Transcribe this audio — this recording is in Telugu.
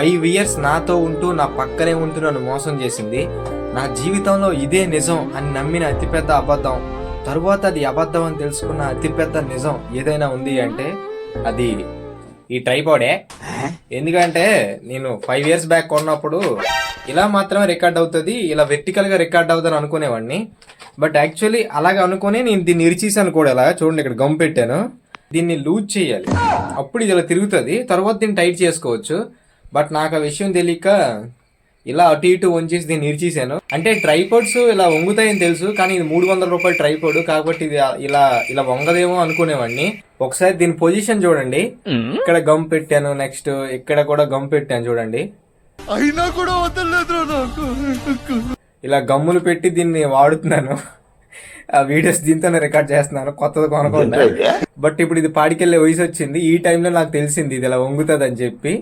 5 years నాతో ఉంటూ నా పక్కనే ఉంటూ నన్ను మోసం చేసింది. నా జీవితంలో ఇదే నిజం అని నమ్మిన అతిపెద్ద అబద్ధం, తరువాత అది అబద్ధం అని తెలుసుకున్న అతిపెద్ద నిజం ఏదైనా ఉంది అంటే అది ఈ ట్రైపాడే. ఎందుకంటే నేను 5 years బ్యాక్ కొన్నప్పుడు ఇలా మాత్రమే రికార్డ్ అవుతుంది, ఇలా వెర్టికల్గా రికార్డ్ అవుతుంది అనుకునేవాడిని. బట్ యాక్చువల్లీ అలాగ అనుకుని నేను దీన్ని ఇరిచేసాను కూడా. ఇలా చూడండి, ఇక్కడ గమ్ పెట్టాను, దీన్ని లూజ్ చేయాలి, అప్పుడు ఇది ఇలా తిరుగుతుంది, తర్వాత దీన్ని టైట్ చేసుకోవచ్చు. బట్ నాకు ఆ విషయం తెలియక ఇలా అటు ఇటు వంచేసి దీన్ని ఇరిచేసాను. అంటే ట్రైపాడ్స్ ఇలా వంగుతాయని తెలుసు, కానీ ఇది 300 రూపాయల ట్రైపాడ్ కాబట్టి ఇది ఇలా ఇలా వంగదేమో అనుకునేవాడిని. ఒకసారి దీని పొజిషన్ చూడండి, ఇక్కడ గమ్ పెట్టాను, నెక్స్ట్ ఇక్కడ కూడా గమ్ పెట్టాను చూడండి, అయినా కూడా వదలలేదు నాకు. ఇలా గమ్ములు పెట్టి దీన్ని వాడుతున్నాను. ఆ వీడియోస్ దీంతోనే రికార్డ్ చేస్తున్నాను, కొత్తది కొనకుండా. బట్ ఇప్పుడు ఇది పాడికెళ్ళే వయసు వచ్చింది, ఈ టైంలో నాకు తెలిసింది ఇది ఇలా వంగుతుంది అని చెప్పి.